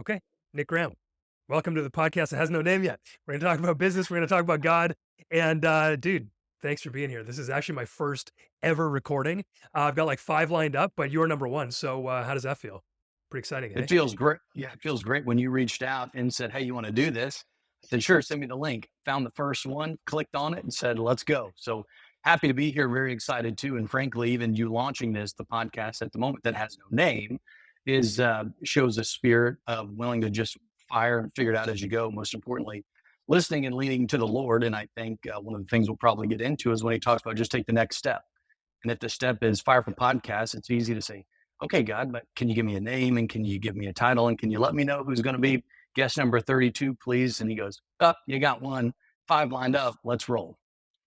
Okay, Nick Graham, welcome to the podcast that has no name yet. We're going to talk about business. We're going to talk about God. And dude, thanks for being here. This is actually my first ever recording. I've got like 5 lined up, but you're number 1. So how does that feel? Pretty exciting, eh? It feels great. Yeah, it feels great when you reached out and said, "Hey, you want to do this?" I said, "Sure, send me the link." Found the first one, clicked on it, and said, "Let's go." So happy to be here. Very excited too. And frankly, even you launching the podcast at the moment that has no name, is shows a spirit of willing to just fire and figure it out as you go. Most importantly, listening and leaning to the Lord. And I think one of the things we'll probably get into is when he talks about just take the next step. And if the step is fire for podcasts, it's easy to say, okay, God, but can you give me a name and can you give me a title and can you let me know who's going to be guest number 32, please? And he goes, oh, you got one, 5 lined up. Let's roll.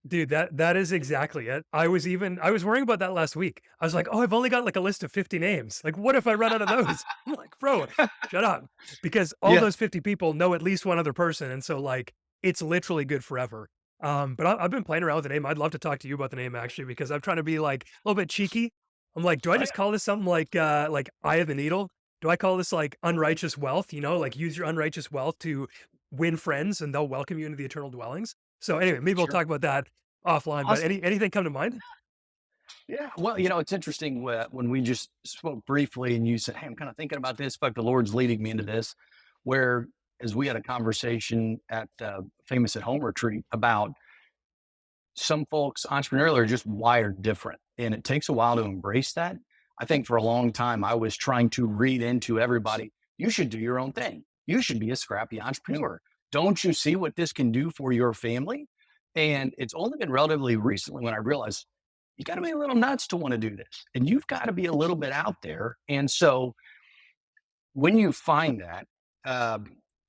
Dude, that is exactly it. I was worrying about that last week. I was like, oh, I've only got like a list of 50 names. Like, what if I run out of those? I'm like, bro, shut up. Because all Yeah. those 50 people know at least one other person. And so like, it's literally good forever. But I've been playing around with the name. I'd love to talk to you about the name actually, because I'm trying to be like a little bit cheeky. I'm like, do I Oh, just call this something like Eye of the Needle? Do I call this like unrighteous wealth? Like use your unrighteous wealth to win friends and they'll welcome you into the eternal dwellings. So anyway, maybe we'll sure. talk about that offline, but Awesome. anything come to mind? Yeah. Well, it's interesting when we just spoke briefly and you said, hey, I'm kind of thinking about this, but the Lord's leading me into this, where as we had a conversation at Famous at Home retreat about some folks, entrepreneurial, are just wired different. And it takes a while to embrace that. I think for a long time, I was trying to read into everybody, you should do your own thing. You should be a scrappy entrepreneur. Don't you see what this can do for your family? And it's only been relatively recently when I realized you got to be a little nuts to want to do this. And you've got to be a little bit out there. And so when you find that, uh,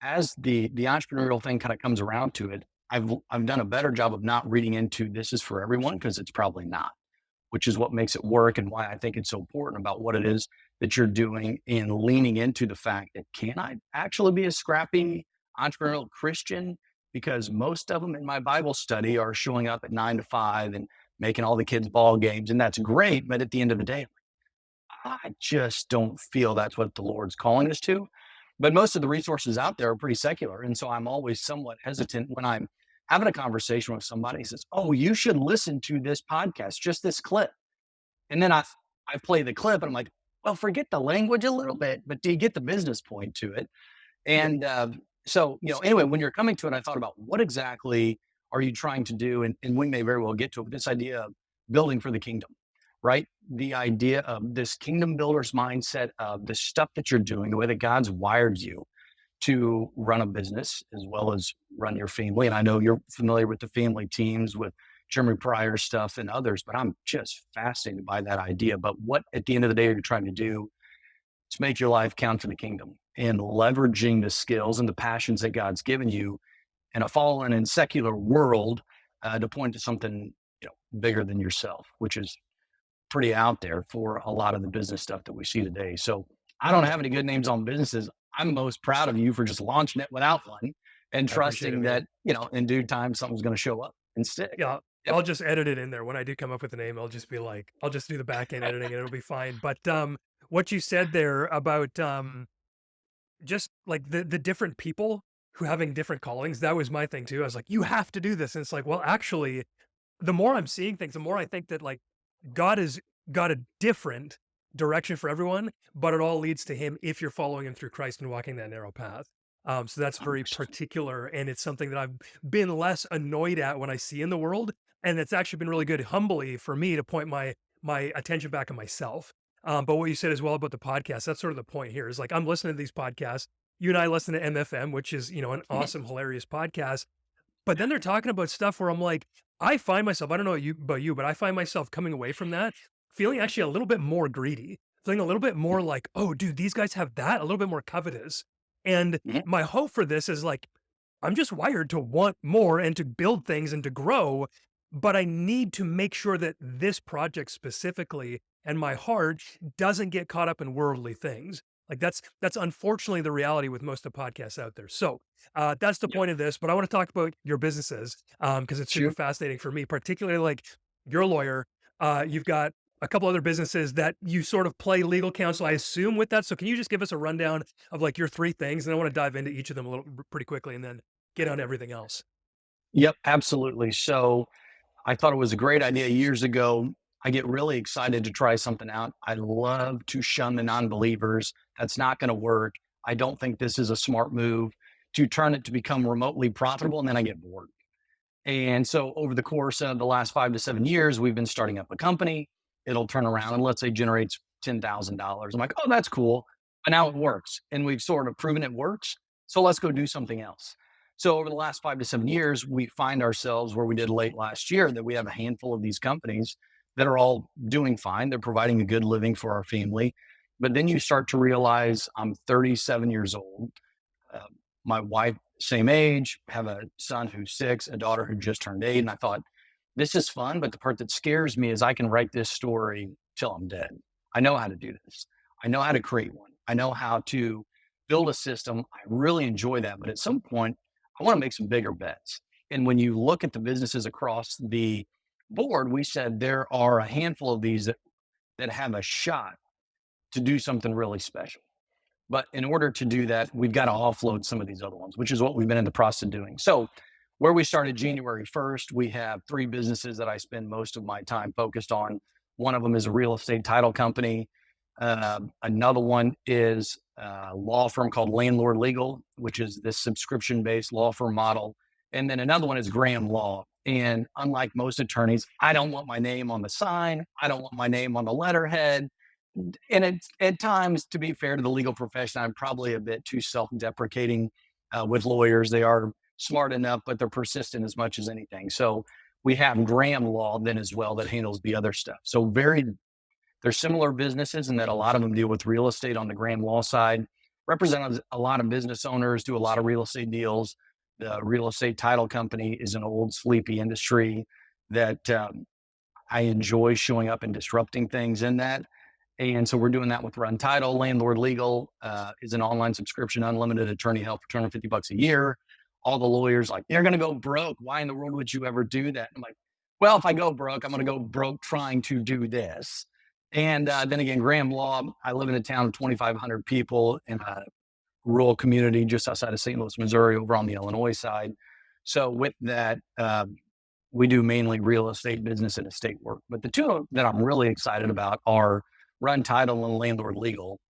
as the entrepreneurial thing kind of comes around to it, I've done a better job of not reading into this is for everyone because it's probably not, which is what makes it work and why I think it's so important about what it is that you're doing and leaning into the fact that can I actually be a scrappy entrepreneurial Christian? Because most of them in my Bible study are showing up at 9 to 5 and making all the kids ball games, and that's great. But at the end of the day, I just don't feel that's what the Lord's calling us to. But most of the resources out there are pretty secular. And so I'm always somewhat hesitant when I'm having a conversation with somebody who says, oh, you should listen to this podcast, just this clip. And then I play the clip and I'm like, well, forget the language a little bit, but do you get the business point to it? And so, anyway, when you're coming to it, I thought about what exactly are you trying to do? And we may very well get to it, but this idea of building for the kingdom, right? The idea of this kingdom builder's mindset of the stuff that you're doing, the way that God's wired you to run a business as well as run your family. And I know you're familiar with the family teams with Jeremy Pryor stuff and others, but I'm just fascinated by that idea. But what at the end of the day you're trying to do is make your life count for the kingdom and leveraging the skills and the passions that God's given you in a fallen and secular world to point to something bigger than yourself, which is pretty out there for a lot of the business stuff that we see today. So I don't have any good names on businesses. I'm most proud of you for just launching it without one and I appreciate it, trusting man. that, in due time, something's going to show up and stick. Yeah, Yep. I'll just edit it in there. When I do come up with a name, I'll just be like, I'll just do the back end editing and it'll be fine. But what you said there about just like the different people who having different callings, that was my thing too. I was like, you have to do this. And it's like, well, actually, the more I'm seeing things, the more I think that like God has got a different direction for everyone, but it all leads to him if you're following him through Christ and walking that narrow path. So that's very 100%. particular, and it's something that I've been less annoyed at when I see in the world, and it's actually been really good, humbly, for me to point my attention back on myself. But what you said as well about the podcast, that's sort of the point here. Is like I'm listening to these podcasts. You and I listen to MFM, which is an awesome, hilarious podcast. But then they're talking about stuff where I'm like, I find myself, I don't know about you, but I find myself coming away from that feeling actually a little bit more greedy, feeling a little bit more like, oh, dude, these guys have that, a little bit more covetous. And Mhm. my hope for this is like, I'm just wired to want more and to build things and to grow, but I need to make sure that this project specifically and my heart doesn't get caught up in worldly things. Like that's unfortunately the reality with most of the podcasts out there. So that's the Yep. point of this. But I want to talk about your businesses because it's super Shoot. fascinating for me, particularly like you're a lawyer. You've got a couple other businesses that you sort of play legal counsel, I assume, with that. So can you just give us a rundown of like your three things? And I want to dive into each of them a little pretty quickly and then get on everything else. Yep, absolutely. So I thought it was a great idea years ago. I get really excited to try something out. I love to shun the non-believers. That's not going to work. I don't think this is a smart move to turn it to become remotely profitable. And then I get bored. And so over the course of the last 5 to 7 years, we've been starting up a company. It'll turn around and let's say generates $10,000. I'm like, oh, that's cool. But now it works. And we've sort of proven it works. So let's go do something else. So over the last 5 to 7 years, we find ourselves where we did late last year that we have a handful of these companies that are all doing fine. They're providing a good living for our family. But then you start to realize I'm 37 years old. Uh, my wife, same age, have a son who's 6, a daughter who just turned 8. And I thought, this is fun. But the part that scares me is I can write this story till I'm dead. I know how to do this. I know how to create one. I know how to build a system. I really enjoy that. But at some point, I want to make some bigger bets. And when you look at the businesses across the board, we said there are a handful of these that have a shot to do something really special. But in order to do that, we've got to offload some of these other ones, which is what we've been in the process of doing. So, where we started January 1st, we have 3 businesses that I spend most of my time focused on. One of them is a real estate title company. Another one is a law firm called Landlord Legal, which is this subscription based law firm model. And then another one is Graham Law. And unlike most attorneys, I don't want my name on the sign, I don't want my name on the letterhead. And at times, to be fair to the legal profession, I'm probably a bit too self-deprecating with lawyers. They are smart enough, but they're persistent as much as anything. So we have Graham Law then as well that handles the other stuff. So they're similar businesses in that a lot of them deal with real estate on the Graham Law side. Represent a lot of business owners, do a lot of real estate deals. The real estate title company is an old sleepy industry that I enjoy showing up and disrupting things in that. And so we're doing that with Run Title. Landlord Legal is an online subscription, unlimited attorney help for $250 a year. All the lawyers like, they're going to go broke. Why in the world would you ever do that? I'm like, well, if I go broke, I'm going to go broke trying to do this. And then again, Graham Law, I live in a town of 2,500 people in a rural community just outside of St. Louis, Missouri, over on the Illinois side. So with that, we do mainly real estate business and estate work. But the two that I'm really excited about are Run Title and Landlord Legal,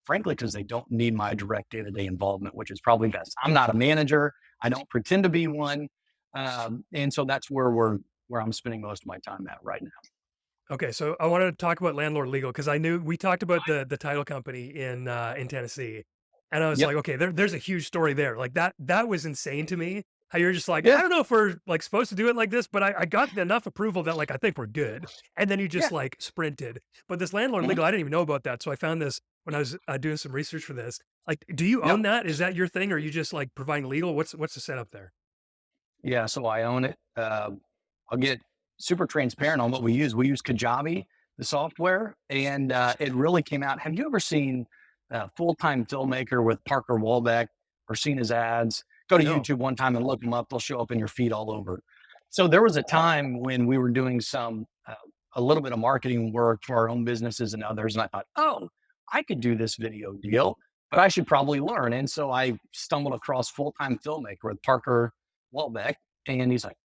frankly, because they don't need my direct day-to-day involvement, which is probably best. I'm not a manager. I don't pretend to be one. And so that's where I'm spending most of my time at right now. Okay, so I wanted to talk about landlord legal because I knew we talked about the title company in Tennessee, and I was Yep. like, okay, there's a huge story there. Like that was insane to me. How you're just like, I Yeah. don't know if we're like supposed to do it like this, but I got enough approval that like I think we're good. And then you Yeah. just like sprinted. But this landlord Mhm. legal, I didn't even know about that. So I found this when I was doing some research for this. Like, do you Yep. own that? Is that your thing, or are you just like providing legal? What's the setup there? Yeah. So I own it. I'll get super transparent on what we use. We use Kajabi, the software, and it really came out. Have you ever seen Full Time Filmmaker with Parker Walbeck or seen his ads? Go to No. YouTube one time and look them up. They'll show up in your feed all over. So there was a time when we were doing a little bit of marketing work for our own businesses and others, and I thought, oh, I could do this video deal, but I should probably learn. And so I stumbled across Full Time Filmmaker with Parker Walbeck, and he's like,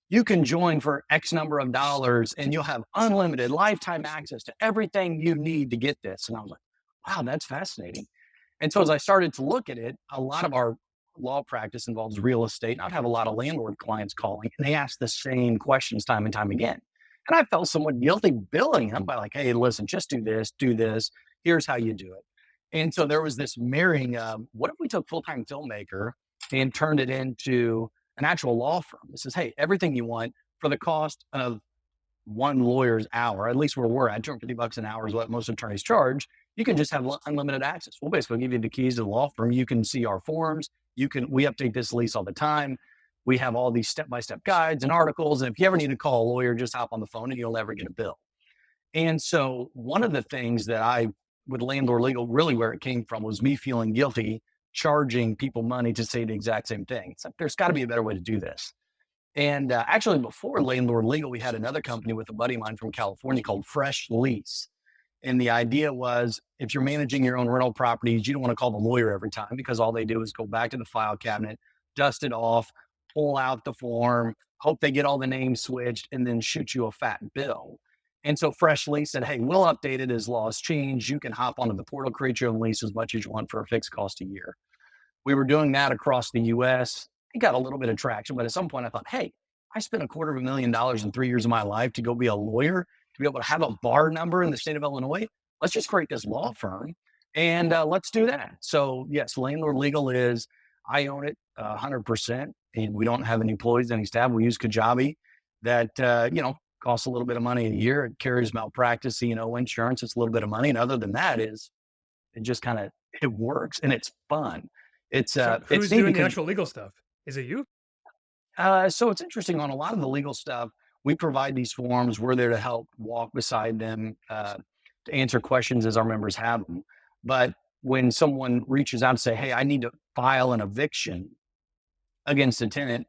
you can join for X number of dollars and you'll have unlimited lifetime access to everything you need to get this. And I was like, wow, that's fascinating. And so as I started to look at it, a lot of our law practice involves real estate. And I'd have a lot of landlord clients calling and they ask the same questions time and time again. And I felt somewhat guilty billing them by like, hey, listen, just do this, do this. Here's how you do it. And so there was this marrying of what if we took full-time filmmaker and turned it into an actual law firm that says, hey, everything you want for the cost of one lawyer's hour, at least where we're at, $250 an hour is what most attorneys charge. You can just have unlimited access. We'll basically give you the keys to the law firm. You can see our forms. We update this lease all the time. We have all these step-by-step guides and articles. And if you ever need to call a lawyer, just hop on the phone and you'll never get a bill. And so one of the things that with Landlord Legal, really where it came from was me feeling guilty charging people money to say the exact same thing. It's like, there's got to be a better way to do this. And actually, before Landlord Legal, we had another company with a buddy of mine from California called Fresh Lease. And the idea was if you're managing your own rental properties, you don't want to call the lawyer every time because all they do is go back to the file cabinet, dust it off, pull out the form, hope they get all the names switched, and then shoot you a fat bill. And so Fresh Lease said, hey, we'll update it as laws change. You can hop onto the portal, create your own lease as much as you want for a fixed cost a year. We were doing that across the US. It got a little bit of traction, but at some point I thought, hey, I spent $250,000 in 3 years of my life to go be a lawyer, to be able to have a bar number in the state of Illinois. Let's just create this law firm and let's do that. So, yes, Landlord Legal is, I own it 100%, and we don't have any employees, any staff. We use Kajabi that, costs a little bit of money a year. It carries malpractice, insurance. It's a little bit of money. And other than that is it just kind of, it works and it's fun. So It's who's neat doing the because actual legal stuff? Is it you? so it's interesting on a lot of the legal stuff. We provide these forms. We're there to help walk beside them, to answer questions as our members have them. But when someone reaches out and say, "Hey, I need to file an eviction against a tenant,"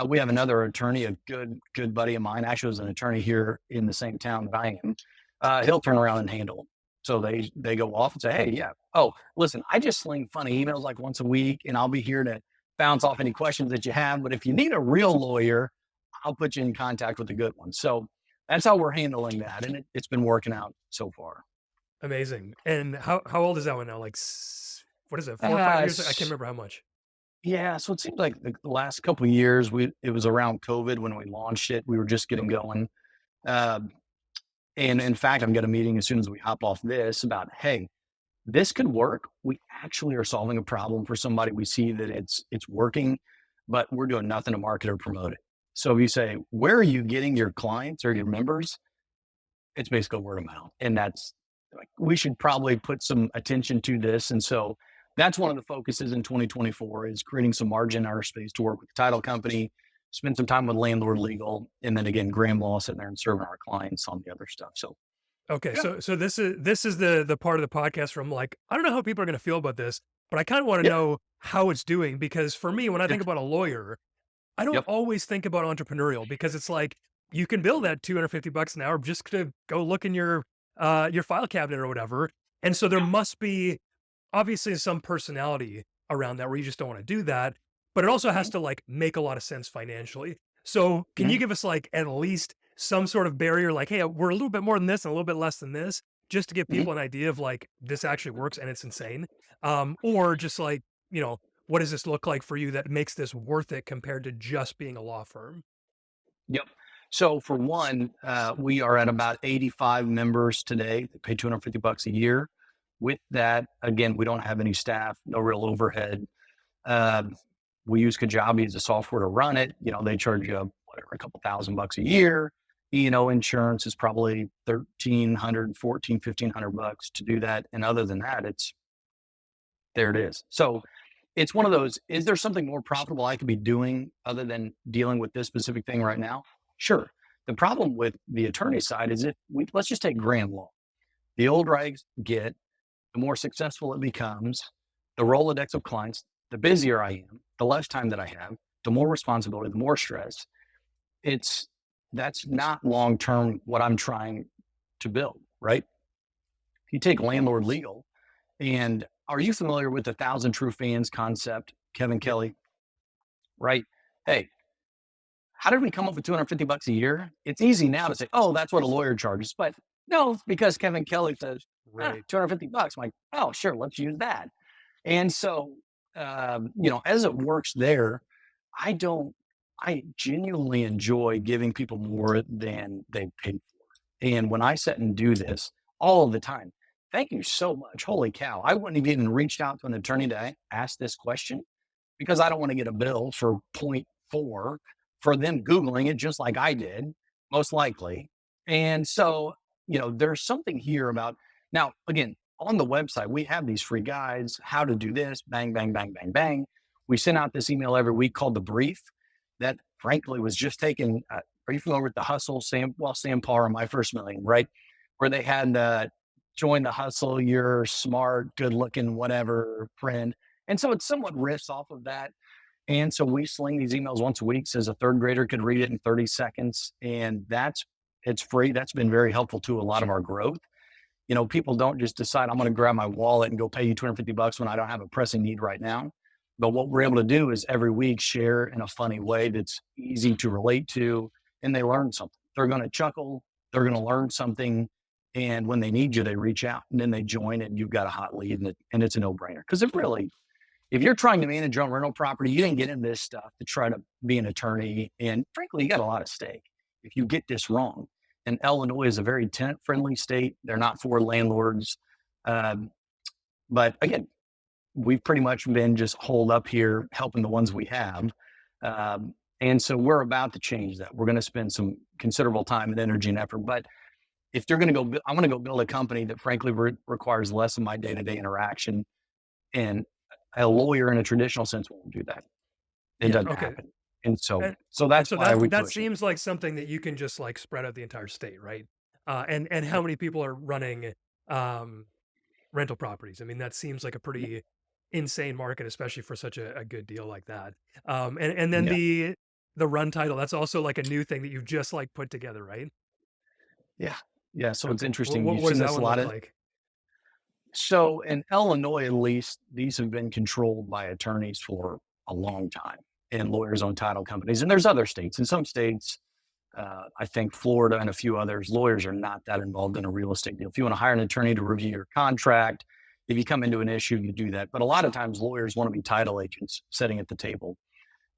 we have another attorney, a good buddy of mine, actually was an attorney here in the same town that I am. He'll turn around and handle them. So they go off and say, "Hey, yeah, oh, listen, I just sling funny emails like once a week, and I'll be here to bounce off any questions that you have. But if you need a real lawyer, I'll put you in contact with a good one." So that's how we're handling that, and it's been working out so far. Amazing. And how old is that one now? Like, what is it? 4 or 5 years? I can't remember how much. Yeah, so it seems like the last couple of years, it was around COVID when we launched it. We were just getting Okay. going. Uh, and in fact, I'm got a meeting as soon as we hop off this about, hey, this could work. We actually are solving a problem for somebody. We see that it's working, but we're doing nothing to market or promote it. So if you say, where are you getting your clients or your members? It's basically word of mouth. And that's like, we should probably put some attention to this. And so that's one of the focuses in 2024 is creating some margin in our space to work with the title company, spend some time with landlord legal, and then again, Graham Law sitting there and serving our clients on the other stuff. So Okay, yeah, so this is the part of the podcast where I'm like, I don't know how people are going to feel about this, but I kind of want to yep, know how it's doing because for me, when I yep, think about a lawyer, I don't yep, always think about entrepreneurial because it's like you can bill that $250 an hour just to go look in your file cabinet or whatever. And so there must be obviously some personality around that where you just don't want to do that, but it also has mhm, to like make a lot of sense financially. So can you mhm, give us like at least some sort of barrier like, hey, we're a little bit more than this and a little bit less than this, just to give mhm. people an idea of like this actually works and it's insane. Or just like, what does this look like for you that makes this worth it compared to just being a law firm? Yep. So for one, we are at about 85 members today that pay $250 a year. With that, again, we don't have any staff, no real overhead. Um, we use Kajabi as a software to run it. They charge you whatever, a couple $1,000 a year. Insurance is probably 1,300, 14, 1,500 bucks to do that. And other than that, there it is. So it's one of those, is there something more profitable I could be doing other than dealing with this specific thing right now? Sure. The problem with the attorney side is let's just take grand law. The older I get, the more successful it becomes, the Rolodex of clients, the busier I am, the less time that I have, the more responsibility, the more stress. It's That's not long term what I'm trying to build, right? If you take landlord legal, and are you familiar with the thousand true fans concept, Kevin Yep. Kelly? Right? Hey, how did we come up with $250 a year? It's easy now to say, oh, that's what a lawyer charges. But no, because Kevin Kelly says, Right. $250. I'm like, oh, sure, let's use that. And so, as it works there, I don't, I genuinely enjoy giving people more than they paid for. And when I sit and do this all the time, thank you so much. Holy cow. I wouldn't have even reached out to an attorney to ask this question because I don't want to get a bill for point 0.4 for them Googling it just like I did, most likely. And so, there's something here about now, again, on the website, we have these free guides, how to do this, bang, bang, bang, bang, bang. We send out this email every week called The Brief that frankly was just taken. Are you familiar with the hustle? Sam Parr, My First Million, right? Where they had join the hustle, you're smart, good looking, whatever, friend. And so it somewhat riffs off of that. And so we sling these emails once a week, says a third grader could read it in 30 seconds. And it's free. That's been very helpful to a lot of our growth. People don't just decide I'm going to grab my wallet and go pay you 250 bucks when I don't have a pressing need right now. But what we're able to do is every week share in a funny way that's easy to relate to, and they learn something. They're going to chuckle, they're going to learn something. And when they need you, they reach out and then they join, and you've got a hot lead, and it's a no brainer. Because if you're trying to manage your own rental property, you didn't get into this stuff to try to be an attorney. And frankly, you got a lot of stake if you get this wrong. And Illinois is a very tenant friendly state. They're not for landlords. Um, but again, we've pretty much been just holed up here helping the ones we have. And so we're about to change that. We're going to spend some considerable time and energy and effort. But if you're going to go, I'm going to go build a company that frankly requires less of my day to day interaction. And a lawyer in a traditional sense won't do that. It Yeah. doesn't Okay. happen. And so, And so and that's so why we that push it. seems like something that you can just like spread out the entire state, right? And how many people are running um, rental properties? I mean, that seems like a pretty insane market, especially for such a good deal like that. And then Yeah. the run title, that's also like a new thing that you've just like put together, right? Yeah. Yeah. So it's Okay. interesting. You've What does seen that this a one lot look of. like? So in Illinois, at least, these have been controlled by attorneys for a long time and lawyers own title companies. And there's other states. In some states, I think Florida and a few others, lawyers are not that involved in a real estate deal. If you want to hire an attorney to review your contract, if you come into an issue, you do that. But a lot of times, lawyers want to be title agents sitting at the table.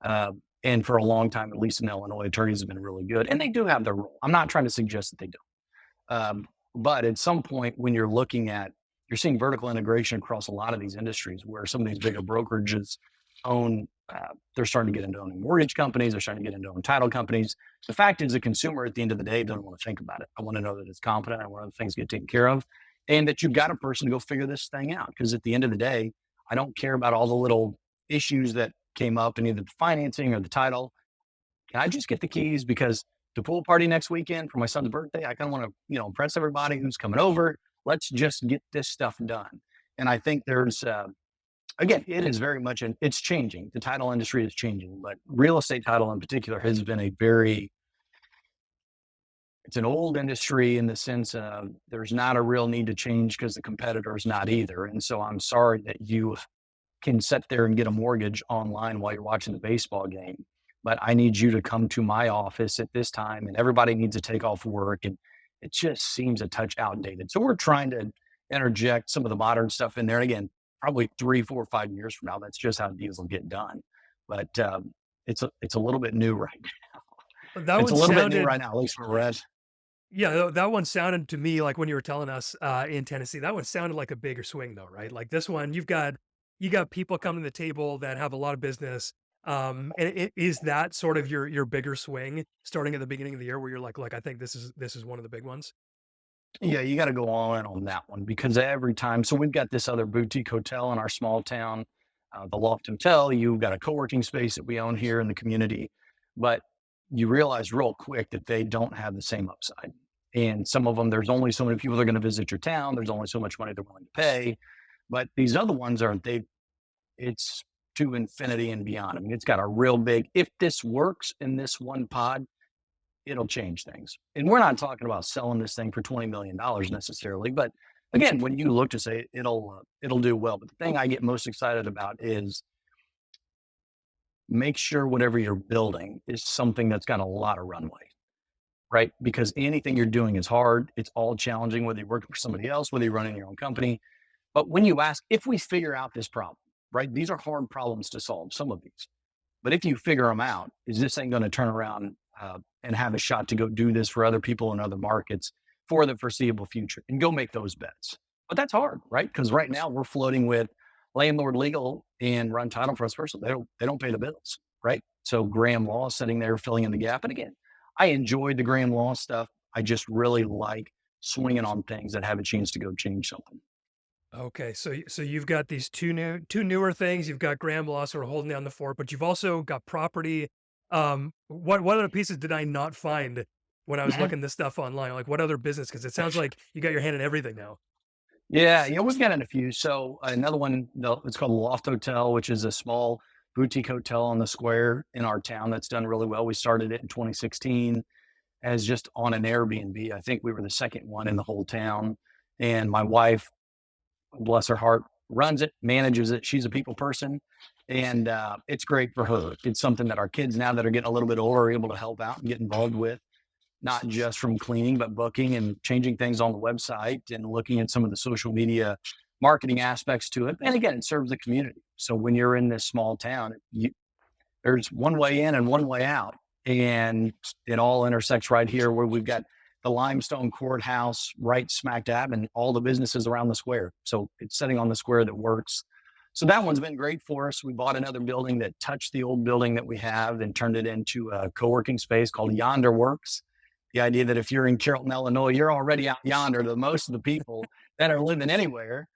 Uh, and for a long time, at least in Illinois, attorneys have been really good, and they do have their role. I'm not trying to suggest that they don't. But at some point, when you're seeing vertical integration across a lot of these industries where some of these bigger brokerages own, they're starting to get into owning mortgage companies, they're starting to get into owning title companies. The fact is, the consumer at the end of the day doesn't want to think about it. I want to know that it's competent, I want the things get taken care of, and that you've got a person to go figure this thing out. Because at the end of the day, I don't care about all the little issues that came up in either the financing or the title. Can I just get the keys? Because the pool party next weekend for my son's birthday, I kind of want to, impress everybody who's coming over. Let's just get this stuff done. And I think again, it is very much, it's changing. The title industry is changing, but real estate title in particular has been it's an old industry in the sense of there's not a real need to change because the competitor is not either. And so I'm sorry that you can sit there and get a mortgage online while you're watching the baseball game. But I need you to come to my office at this time, and everybody needs to take off work. And it just seems a touch outdated. So we're trying to interject some of the modern stuff in there. And again, probably 3, 4, 5 years from now, that's just how deals will get done. But it's a little bit new right now. That It's one a little bit new sounded right now, at least for Red. Yeah, that one sounded to me like when you were telling us, in Tennessee, that one sounded like a bigger swing though, right? Like this one, you got people coming to the table that have a lot of business. And is that sort of your bigger swing starting at the beginning of the year where you're like, I think this is one of the big ones. Yeah, you got to go all in on that one because every time, so we've got this other boutique hotel in our small town, the Loft Hotel. You've got a co working space that we own here in the community, but you realize real quick that they don't have the same upside. And some of them, there's only so many people that are going to visit your town. There's only so much money they're willing to pay. But these other ones it's to infinity and beyond. I mean, it's got a real big, if this works in this one pod, it'll change things. And we're not talking about selling this thing for $20 million necessarily, but again, when you look to say it'll do well. But the thing I get most excited about is make sure whatever you're building is something that's got a lot of runway, right? Because anything you're doing is hard. It's all challenging, whether you're working for somebody else, whether you're running your own company. But when you ask, if we figure out this problem, right? These are hard problems to solve, some of these. But if you figure them out, is this thing going to turn around and have a shot to go do this for other people in other markets for the foreseeable future and go make those bets? But that's hard, right? Because right now we're floating with landlord legal and run title for us personally. They don't pay the bills, right? So Graham Law is sitting there filling in the gap. And again, I enjoyed the Graham Law stuff. I just really like swinging on things that have a chance to go change something. Okay, so you've got these two newer things. You've got Graham Law sort of holding down the fort, but you've also got property. What other pieces did I not find when I was looking this stuff online? Like what other business? Because it sounds like you got your hand in everything now. Yeah, we've got in a few. So another one, it's called the Loft Hotel, which is a small boutique hotel on the square in our town that's done really well. We started it in 2016 as just on an Airbnb. I think we were the second one in the whole town. And my wife, bless her heart, runs it, manages it. She's a people person. And it's great for her. It's something that our kids, now that are getting a little bit older, are able to help out and get involved with, not just from cleaning, but booking and changing things on the website and looking at some of the social media marketing aspects to it. And again, it serves the community. So when you're in this small town, there's one way in and one way out. And it all intersects right here where we've got the limestone courthouse right smack dab and all the businesses around the square. So it's sitting on the square that works. So that one's been great for us. We bought another building that touched the old building that we have and turned it into a co-working space called Yonder Works. The idea that if you're in Carrolton, Illinois, you're already out yonder to most of the people that are living anywhere.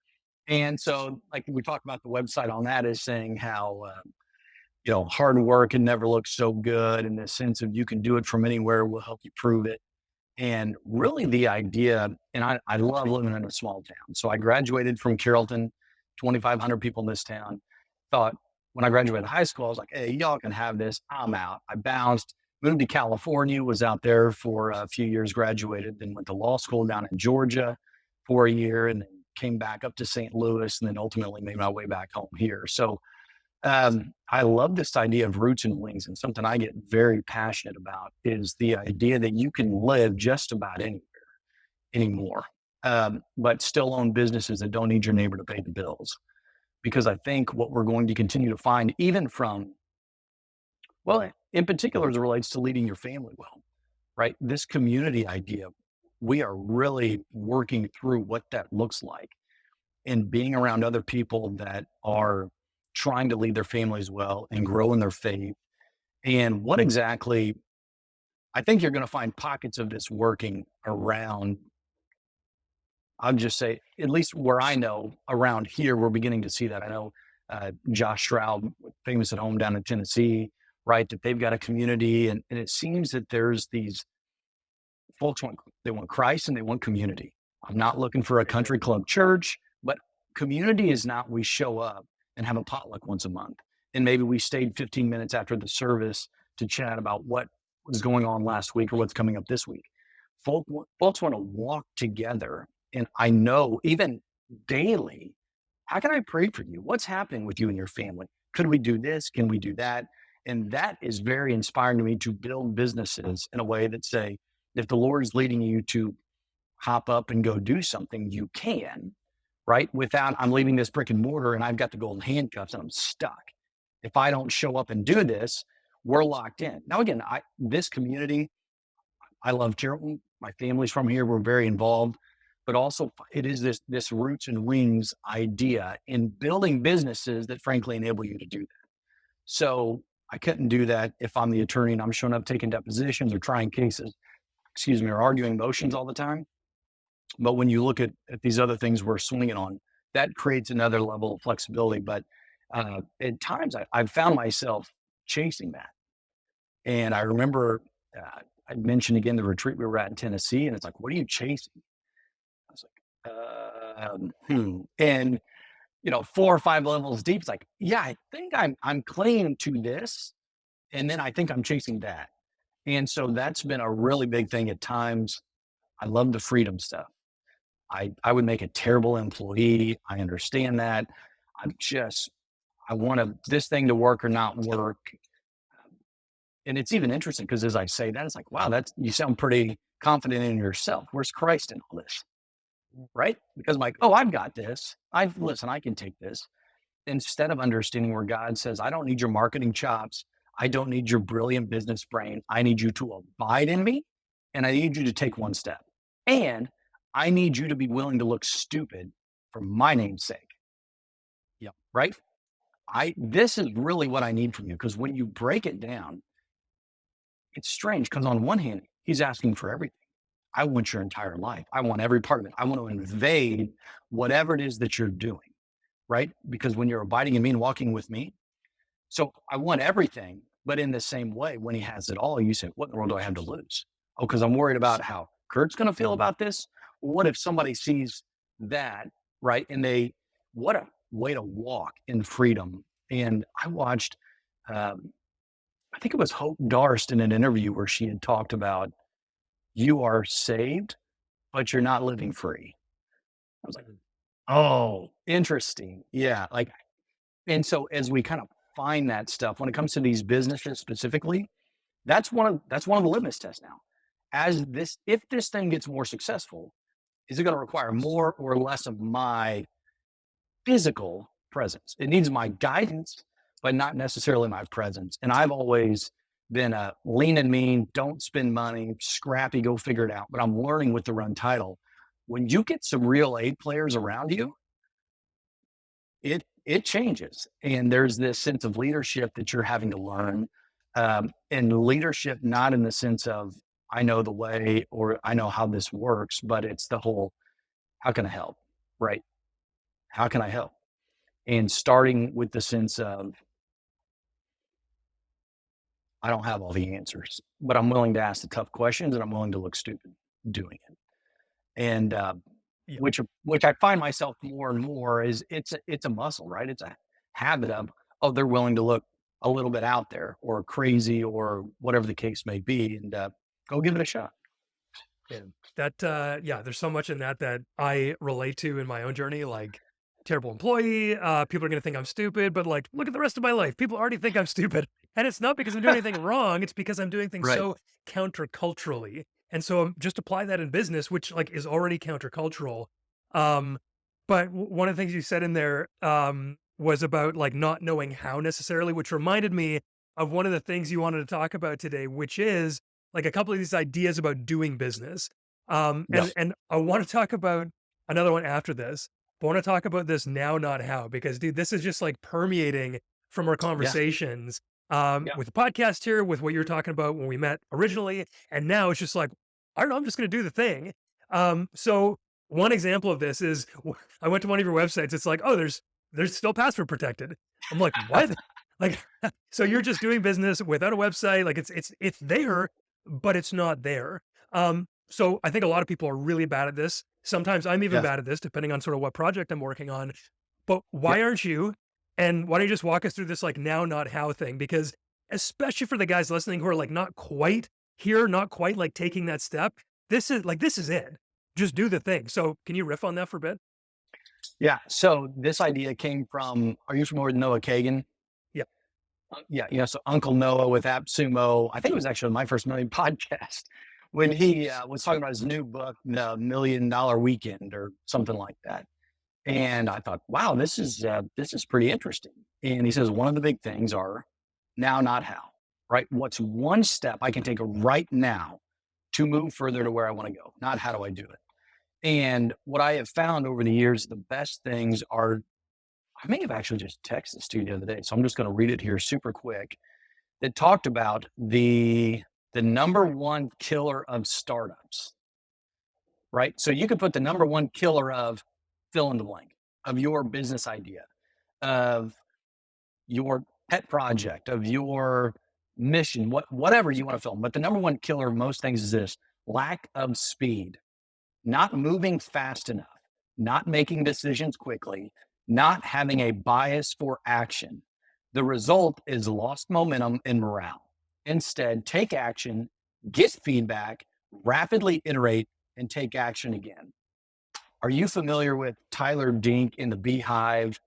And so, like we talked about the website on that, is saying how hard work can never look so good, in the sense of you can do it from anywhere. We'll help you prove it. And really, the idea, and I love living in a small town. So I graduated from Carrollton, 2,500 people in this town. Thought when I graduated high school, I was like, hey, y'all can have this. I'm out. I bounced, moved to California, was out there for a few years, graduated, then went to law school down in Georgia for a year, and then came back up to St. Louis, and then ultimately made my way back home here. So I love this idea of roots and wings, and something I get very passionate about is the idea that you can live just about anywhere anymore, but still own businesses that don't need your neighbor to pay the bills. Because I think what we're going to continue to find, even from, well, in particular, as it relates to leading your family well, right? This community idea, we are really working through what that looks like, and being around other people that are trying to lead their families well and grow in their faith. And what exactly, I think you're going to find pockets of this working around, I'll just say, at least where I know around here, we're beginning to see that. I know Josh Stroud, famous at home down in Tennessee, right? That they've got a community, and it seems that there's these folks they want Christ and they want community. I'm not looking for a country club church, but community is not we show up and have a potluck once a month. And maybe we stayed 15 minutes after the service to chat about what was going on last week or what's coming up this week. Folks want to walk together. And I know even daily, how can I pray for you? What's happening with you and your family? Could we do this? Can we do that? And that is very inspiring to me, to build businesses in a way that say, if the Lord is leading you to hop up and go do something, you can, right? Without, I'm leaving this brick and mortar and I've got the golden handcuffs and I'm stuck. If I don't show up and do this, we're locked in. Now, again, this community, I love Carrollton. My family's from here. We're very involved, but also it is this roots and wings idea in building businesses that frankly enable you to do that. So I couldn't do that if I'm the attorney and I'm showing up taking depositions or trying cases, or arguing motions all the time. But when you look at these other things we're swinging on, that creates another level of flexibility. But at times I've found myself chasing that. And I remember I mentioned again the retreat we were at in Tennessee, and it's like, what are you chasing? I was like, and 4 or 5 levels deep, it's like, yeah, I think I'm clinging to this, and then I think I'm chasing that. And so that's been a really big thing at times. I love the freedom stuff. I would make a terrible employee. I understand that. I'm just, I want this thing to work or not work. And it's even interesting because as I say that, it's like, wow, you sound pretty confident in yourself. Where's Christ in all this? Right? Because I'm like, oh, I've got this. Listen, I can take this. Instead of understanding where God says, I don't need your marketing chops. I don't need your brilliant business brain. I need you to abide in me, and I need you to take one step. And I need you to be willing to look stupid for my name's sake. Yeah. Right. This is really what I need from you. Because when you break it down, it's strange. Because on one hand, he's asking for everything. I want your entire life. I want every part of it. I want to invade whatever it is that you're doing. Right. Because when you're abiding in me and walking with me, so I want everything. But in the same way, when he has it all, you say, what in the world do I have to lose? Oh, because I'm worried about how Kurt's going to feel about this. What if somebody sees that, right? And what a way to walk in freedom. And I watched Um, I think it was Hope Darst in an interview where she had talked about you are saved, but you're not living free. I was like, Mhm. oh, interesting. Yeah. Like, and so as we kind of find that stuff when it comes to these businesses specifically, that's one of the litmus tests now. As this, if this thing gets more successful, is it going to require more or less of my physical presence? It needs my guidance, but not necessarily my presence. And I've always been a lean and mean, don't spend money, scrappy, go figure it out. But I'm learning with the run title. When you get some real A players around you, it changes. And there's this sense of leadership that you're having to learn. And leadership, not in the sense of I know the way or I know how this works, but it's the whole how can I help? Right? How can I help? And starting with the sense of I don't have all the answers, but I'm willing to ask the tough questions and I'm willing to look stupid doing it. And Yeah. which I find myself more and more is it's a muscle, right? It's a habit of oh they're willing to look a little bit out there or crazy or whatever the case may be, and go give it a shot. Man, that, yeah, there's so much in that that I relate to in my own journey, like terrible employee, people are gonna think I'm stupid, but like, look at the rest of my life. People already think I'm stupid. And it's not because I'm doing anything wrong, it's because I'm doing things Right. so counterculturally. And so just apply that in business, which like is already countercultural. Um, but one of the things you said in there was about like not knowing how necessarily, which reminded me of one of the things you wanted to talk about today, which is like a couple of these ideas about doing business. Yep. And I want to talk about another one after this. But I want to talk about this now, not how, because dude, this is just like permeating from our Yeah. conversations Yeah. with the podcast here, with what you were talking about when we met originally, and now it's just like I don't know, I'm just going to do the thing. So one example of this is I went to one of your websites. It's like, oh, there's still password protected. I'm like, what? Like, so you're just doing business without a website? Like it's there, but it's not there. So I think a lot of people are really bad at this. Sometimes I'm even Yeah. bad at this, depending on sort of what project I'm working on. But why Yep. aren't you? And why don't you just walk us through this like now, not how thing? Because especially for the guys listening who are like not quite here, not quite like taking that step, this is it. Just do the thing. So can you riff on that for a bit? Yeah. So this idea came from. Are you familiar with Noah Kagan? Yeah. Yeah, so Uncle Noah with AppSumo, I think it was actually my first million podcast when he was talking about his new book, The $1 Million Weekend or something like that. And I thought, wow, this is pretty interesting. And he says one of the big things are now, not how, right? What's one step I can take right now to move further to where I want to go, not how do I do it? And what I have found over the years, the best things are I may have actually just texted this to you the other day, so I'm just going to read it here super quick. That talked about the number one killer of startups, right? So you could put the number one killer of fill in the blank of your business idea, of your pet project, of your mission, whatever you want to film. But the number one killer of most things is this lack of speed, not moving fast enough, not making decisions quickly, not having a bias for action. The result is lost momentum and morale. Instead, take action, get feedback, rapidly iterate, and take action again. Are you familiar with Tyler Dink in the Beehive?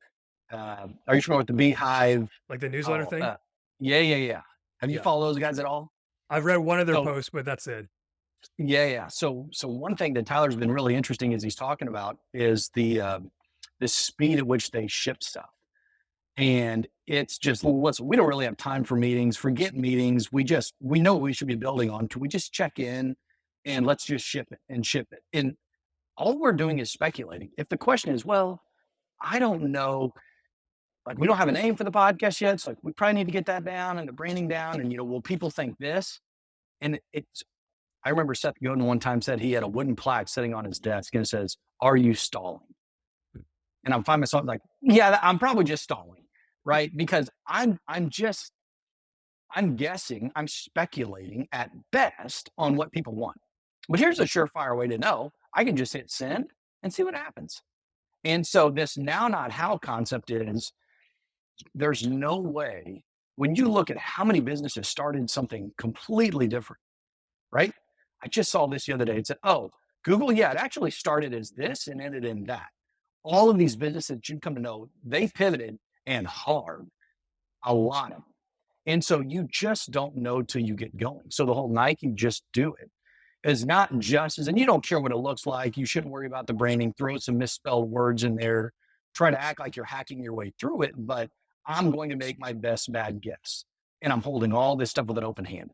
Are you familiar with the Beehive? Like the newsletter Oh, thing? yeah, yeah, yeah. Have you Yeah. followed those guys at all? I've read one of their So posts, but that's it. yeah, yeah. So one thing that Tyler's been really interesting is he's talking about is the speed at which they ship stuff. And it's just well, listen, we don't really have time for meetings. Forget meetings. We know what we should be building on. Can we just check in and let's just ship it and ship it? And all we're doing is speculating. If the question is, well, I don't know, like we don't have a name for the podcast yet. So like we probably need to get that down and the branding down. And will people think this? And it's I remember Seth Godin one time said he had a wooden plaque sitting on his desk and it says, "Are you stalling?" And I'm finding myself like, yeah, I'm probably just stalling, right? Because I'm guessing, I'm speculating at best on what people want. But here's a surefire way to know. I can just hit send and see what happens. And so this now not how concept is there's no way when you look at how many businesses started something completely different, right? I just saw this the other day. It said, oh, Google, yeah, it actually started as this and ended in that. All of these businesses that you come to know, they pivoted and hard, a lot of them. And so you just don't know till you get going. So the whole Nike just do it is not just as, and you don't care what it looks like. You shouldn't worry about the branding, throw some misspelled words in there, try to act like you're hacking your way through it. But I'm going to make my best bad guess. And I'm holding all this stuff with an open hand.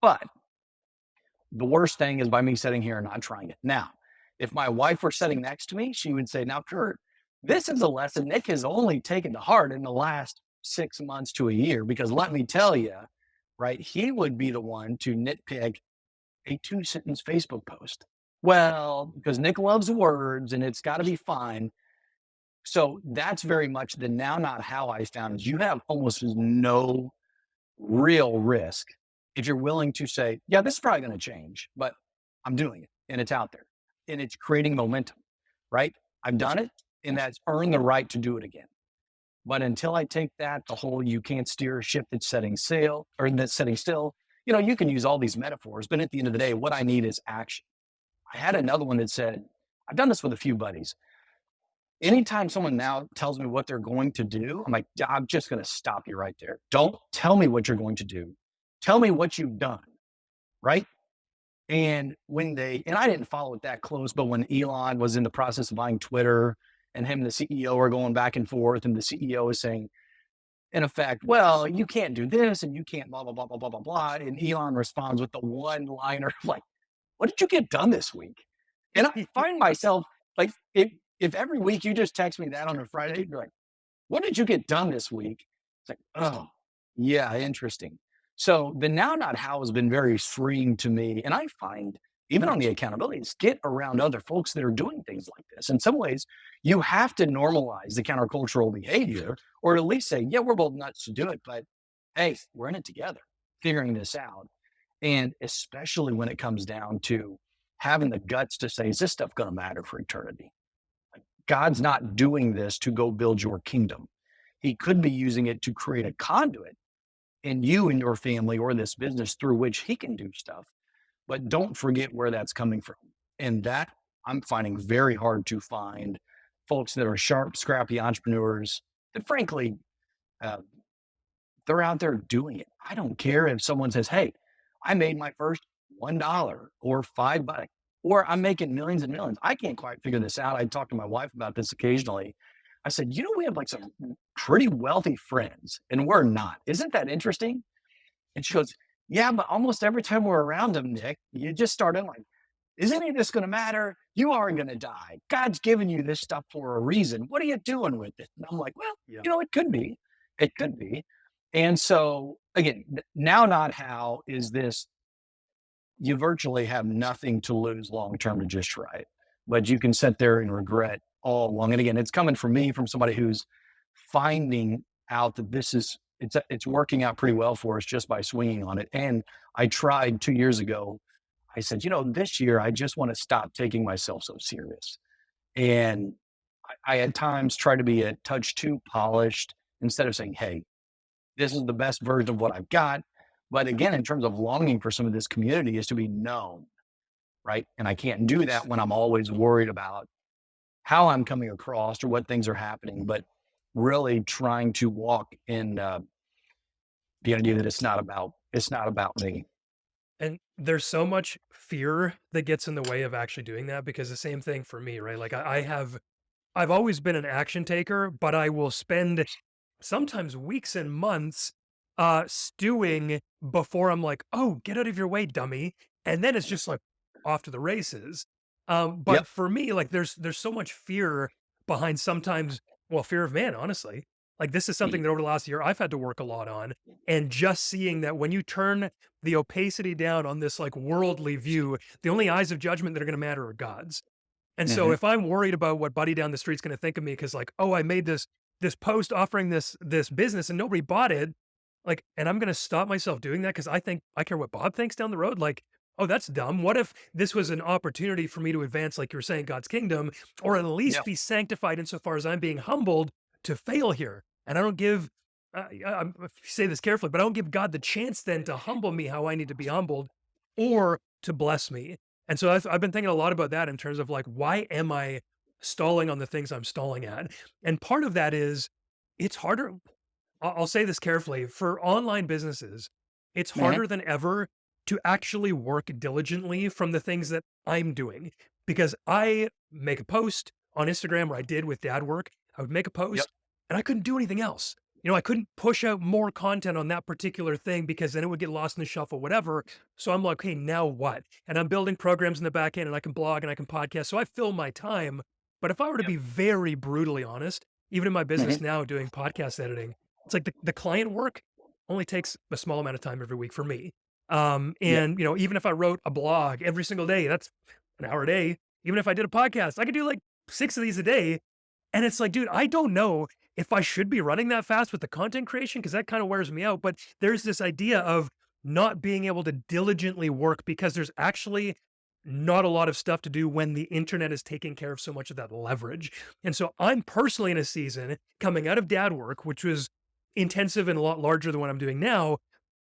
But the worst thing is by me sitting here and not trying it. Now, if my wife were sitting next to me, she would say, now, Kurt, this is a lesson Nick has only taken to heart in the last 6 months to a year, because let me tell you, right, he would be the one to nitpick a 2 sentence Facebook post. Well, because Nick loves words and it's got to be fine. So that's very much the now, not how I found is you have almost no real risk if you're willing to say, yeah, this is probably going to change, but I'm doing it and it's out there and it's creating momentum, right? I've done it and that's earned the right to do it again. But until I take that, the whole you can't steer a ship that's setting sail or that's setting still, you can use all these metaphors, but at the end of the day, what I need is action. I had another one that said, I've done this with a few buddies. Anytime someone now tells me what they're going to do, I'm like, I'm just going to stop you right there. Don't tell me what you're going to do. Tell me what you've done. Right. And and I didn't follow it that close, but when Elon was in the process of buying Twitter and him and the CEO are going back and forth, and the CEO is saying, in effect, well, you can't do this and you can't blah, blah, blah, blah, blah, blah, blah. And Elon responds with the one liner, like, what did you get done this week? And I find myself like, if every week you just text me that on a Friday, you're like, what did you get done this week? It's like, oh, yeah, interesting. So the now, not how has been very freeing to me. And I find even on the accountabilities, get around other folks that are doing things like this. In some ways, you have to normalize the countercultural behavior, or at least say, yeah, we're both nuts to do it, but hey, we're in it together, figuring this out. And especially when it comes down to having the guts to say, is this stuff going to matter for eternity? God's not doing this to go build your kingdom. He could be using it to create a conduit in you and your family or this business through which he can do stuff. But don't forget where that's coming from. And that I'm finding very hard to find folks that are sharp, scrappy entrepreneurs that frankly, uh, they're out there doing it. I don't care if someone says, hey, I made my first $1 or $5, or I'm making millions and millions. I can't quite figure this out. I talk to my wife about this occasionally. I said, we have like some pretty wealthy friends and we're not. Isn't that interesting? And she goes, yeah, but almost every time we're around them, Nick, you just start in like, is any of this going to matter? You are going to die. God's given you this stuff for a reason. What are you doing with it? And I'm like, well, Yeah. it could be. It could be. And so again, now, not how is this, you virtually have nothing to lose long term to just try it, but you can sit there and regret all along. And again, it's coming from me, from somebody who's finding out that it's working out pretty well for us just by swinging on it. And I tried 2 years ago. I said, this year I just want to stop taking myself so serious. And I at times try to be a touch too polished instead of saying, hey, this is the best version of what I've got. But again, in terms of longing for some of this community is to be known, right? And I can't do that when I'm always worried about how I'm coming across or what things are happening, but really trying to walk in the idea that it's not about me. And there's so much fear that gets in the way of actually doing that, because the same thing for me, right? Like I've always been an action taker, but I will spend sometimes weeks and months stewing before I'm like, "Oh, get out of your way, dummy." And then it's just like off to the races. But Yep. for me, like there's so much fear behind sometimes, well, fear of man, honestly. Like this is something that over the last year I've had to work a lot on. And just seeing that when you turn the opacity down on this like worldly view, the only eyes of judgment that are going to matter are God's. And so Hmm. if I'm worried about what buddy down the street's gonna think of me, because like, oh, I made this post offering this business and nobody bought it, like, and I'm gonna stop myself doing that because I care what Bob thinks down the road. Like, oh, that's dumb. What if this was an opportunity for me to advance, like you're saying, God's kingdom, or at Yeah. least be sanctified insofar as I'm being humbled to fail here? And I don't give say this carefully, but I don't give God the chance then to humble me how I need to be humbled or to bless me. And so I've been thinking a lot about that in terms of like, why am I stalling on the things I'm stalling at? And part of that is it's harder. I'll say this carefully for online businesses, it's Mhm. harder than ever to actually work diligently from the things that I'm doing because I make a post on Instagram, or I did with dad work. I would make a Yep. post and I couldn't do anything else. I couldn't push out more content on that particular thing because then it would get lost in the shuffle, whatever. So I'm like, okay, now what? And I'm building programs in the back end and I can blog and I can podcast. So I fill my time. But if I were to Yep. be very brutally honest, even in my business Mhm. now doing podcast editing, it's like the client work only takes a small amount of time every week for me. Yep. And even if I wrote a blog every single day, that's an hour a day. Even if I did a podcast, I could do like 6 of these a day. And it's like, dude, I don't know if I should be running that fast with the content creation because that kind of wears me out. But there's this idea of not being able to diligently work because there's actually not a lot of stuff to do when the internet is taking care of so much of that leverage. And so I'm personally in a season coming out of dad work, which was intensive and a lot larger than what I'm doing now,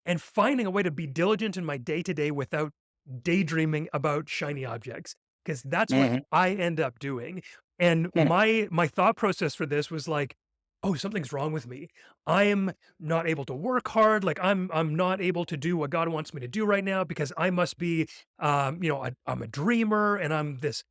and finding a way to be diligent in my day to day without daydreaming about shiny objects because that's what Mhm. I end up doing. And Mhm. my thought process for this was like, oh, something's wrong with me. I am not able to work hard. Like I'm not able to do what God wants me to do right now because I must be I'm a dreamer and I'm this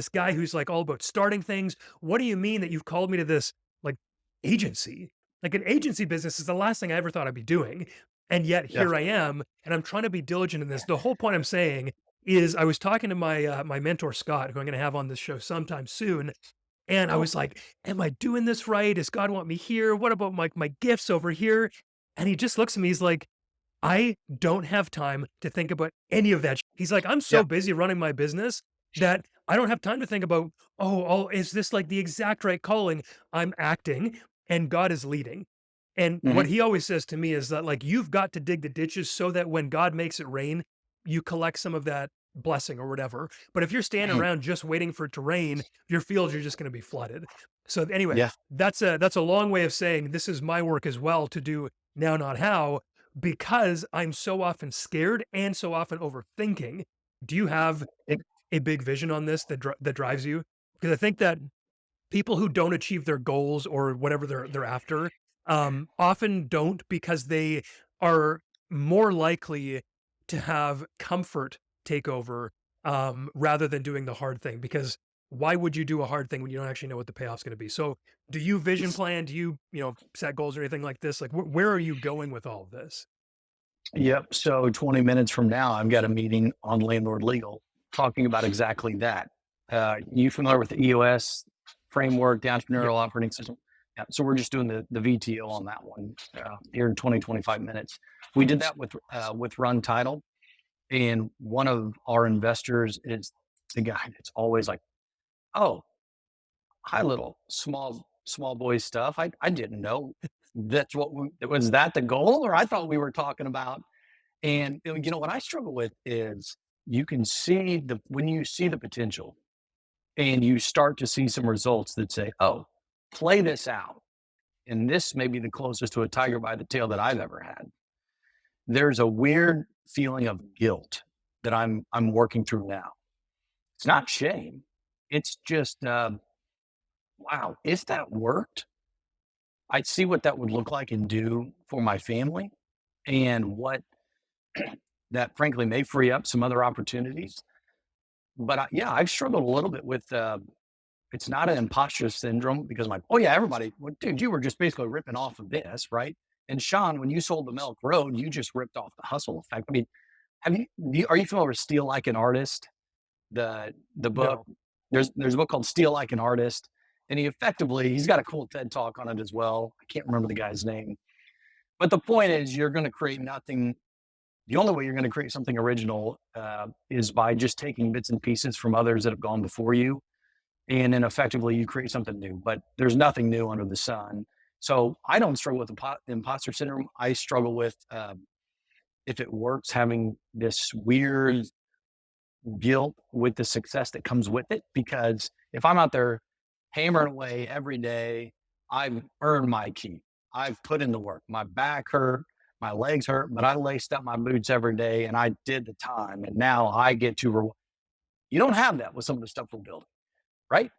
guy who's like all about starting things. What do you mean that you've called me to this like agency? Like an agency business is the last thing I ever thought I'd be doing. And yet Yeah. here I am, and I'm trying to be diligent in this. The whole point I'm saying is I was talking to my mentor Scott, who I'm going to have on this show sometime soon, and I Oh, was like, "Am I doing this right? Does God want me here? What about my gifts over here?" And he just looks at me. He's like, I don't have time to think about any of that. He's like, I'm so yeah. busy running my business that I don't have time to think about, is this like the exact right calling? I'm acting and God is leading. And what Mhm. he always says to me is that, like, you've got to dig the ditches so that when God makes it rain, you collect some of that blessing or whatever. But if you're standing Mhm. around just waiting for it to rain, your fields are just going to be flooded. So anyway, Yeah. that's a long way of saying this is my work as well to do now, not how, because I'm so often scared and so often overthinking. Do you have It a big vision on this that drives you? Because I think that people who don't achieve their goals or whatever they're after, often don't because they are more likely to have comfort take over, rather than doing the hard thing. Because why would you do a hard thing when you don't actually know what the payoff's going to be? So, do you vision plan? Do you set goals or anything like this? Like, where are you going with all of this? Yep. So 20 minutes from now, I've got a meeting on landlord legal talking about exactly that. You familiar with the EOS framework, the Yep. entrepreneurial operating system? Yeah. So we're just doing the VTO on that one here in 20, 25 minutes. We did that with Run Title, and one of our investors is the guy that's always like, "Oh, hi, little small boy stuff. I didn't know that's what was that the goal, or I thought we were talking about." And what I struggle with is you can see the when you see the potential and you start to see some results that say, "Oh, play this out." And this may be the closest to a tiger by the tail that I've ever had. There's a weird feeling of guilt that I'm working through now. It's not shame. It's just, wow, if that worked, I'd see what that would look like and do for my family and what that frankly may free up some other opportunities. But yeah, I've struggled a little bit with it's not an imposter syndrome because I'm like, oh yeah, everybody, well, dude, you were just basically ripping off of this, right? And Sean, when you sold the Milk Road, you just ripped off the hustle effect. I mean, are you familiar with Steal Like an Artist? The book. No. There's a book called Steal Like an Artist, and he's got a cool TED talk on it as well. I can't remember the guy's name, but the point is, you're going to create nothing. The only way you're going to create something original is by just taking bits and pieces from others that have gone before you, and then effectively you create something new. But there's nothing new under the sun. So I don't struggle with the imposter syndrome. I struggle with if it works, having this weird guilt with the success that comes with it. Because if I'm out there hammering away every day, I've earned my keep. I've put in the work. My back hurt, my legs hurt, but I laced up my boots every day and I did the time. And now I get to you don't have that with some of the stuff we're building, right?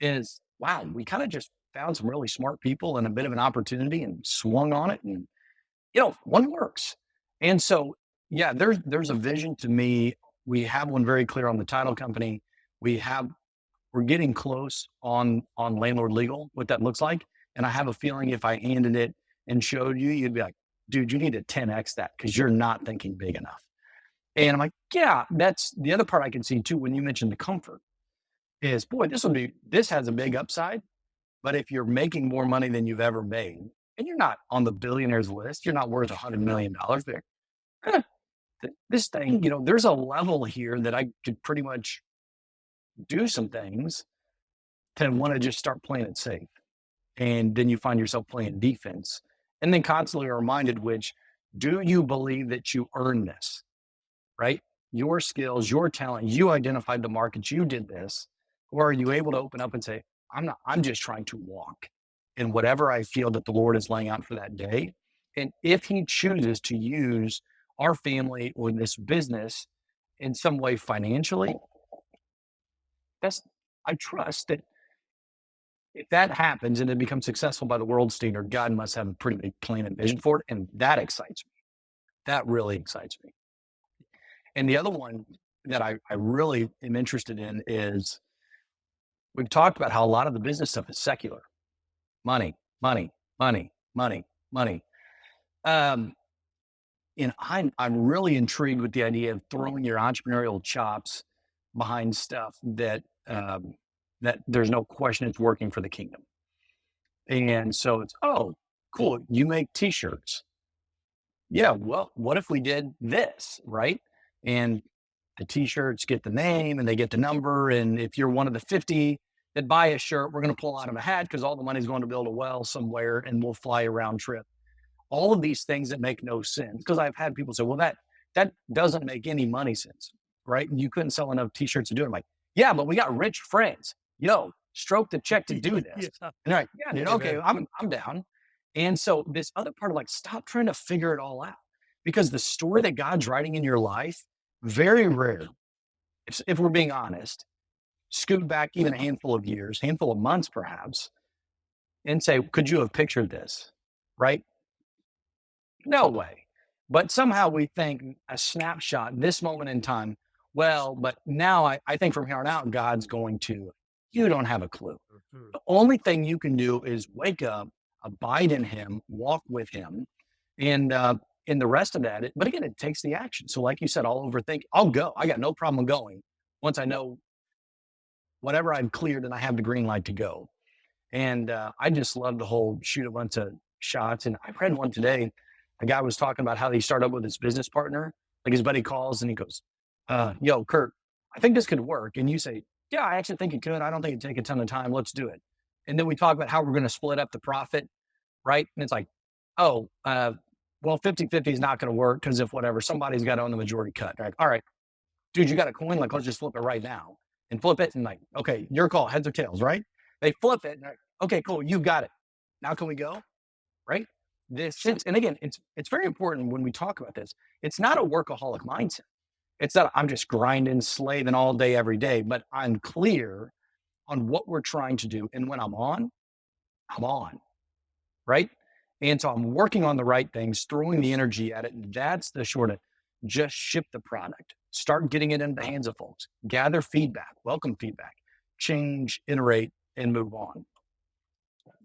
Is wow, we kind of just found some really smart people and a bit of an opportunity and swung on it. And one works. And so, yeah, there's a vision to me. We have one very clear on the title company. We have we're getting close on landlord legal, what that looks like. And I have a feeling if I handed it and showed you, you'd be like, dude, you need to 10x that because you're not thinking big enough. And I'm like, yeah, that's the other part I can see too when you mentioned the comfort is boy, this has a big upside. But if you're making more money than you've ever made, and you're not on the billionaires list, you're not worth $100 million there. eh, this thing, there's a level here that I could pretty much do some things to want to just start playing it safe. And then you find yourself playing defense and then constantly are reminded, which do you believe that you earn this, right? Your skills, your talent, you identified the market, you did this. Or are you able to open up and say, I'm just trying to walk in whatever I feel that the Lord is laying out for that day. And if he chooses to use our family or this business in some way financially, that's I trust that if that happens and it becomes successful by the world standard, God must have a pretty big plan and vision for it. And that excites me. That really excites me. And the other one that I really am interested in is we've talked about how a lot of the business stuff is secular money, money, money, money, money. Um, and I'm really intrigued with the idea of throwing your entrepreneurial chops behind stuff that there's no question it's working for the kingdom. And so it's, oh, cool. You make t-shirts. Yeah. Well, what if we did this? Right. And the t-shirts get the name and they get the number. And if you're one of the 50 that buy a shirt, we're going to pull out of a hat because all the money's going to build a well somewhere and we'll fly a round trip. All of these things that make no sense. Because I've had people say, well, that doesn't make any money sense. Right. And you couldn't sell enough t-shirts to do it. I'm like, yeah, but we got rich friends. Yo, stroke the check to do this. Yeah. And they're like, yeah, dude, okay, Amen. I'm down. And so this other part of like, stop trying to figure it all out because the story that God's writing in your life, very rare, if we're being honest, scoot back even a handful of years, handful of months perhaps, and say, could you have pictured this? Right? No way. But somehow we think a snapshot, this moment in time, well, but now I think from here on out, God's going to, you don't have a clue. Mhm. The only thing you can do is wake up, abide in him, walk with him, and in the rest of that, but again, it takes the action. So, like you said, I'll overthink. I'll go. I got no problem going once I know whatever I've cleared and I have the green light to go. And I just love the whole shoot a bunch of shots. And I read one today. A guy was talking about how he started up with his business partner. Like his buddy calls and he goes, "Yo, Kurt, I think this could work." And you say, "Yeah, I actually think it could. I don't think it'd take a ton of time. Let's do it." And then we talk about how we're going to split up the profit, right? And it's like, oh, well, 50-50 is not going to work because if whatever, somebody's got to own the majority cut. They're like, all right, dude, you got a coin? Like, let's just flip it right now and flip it. And like, okay, your call, heads or tails, right? They flip it. And like, okay, cool, you got it. Now can we go? Right? And again, it's very important when we talk about this. It's not a workaholic mindset. It's not I'm just grinding, slaving all day, every day, but I'm clear on what we're trying to do. And when I'm on, right? And so I'm working on the right things, throwing the energy at it. And that's the short of just ship the product. Start getting it into the hands of folks. Gather feedback, welcome feedback, change, iterate, and move on.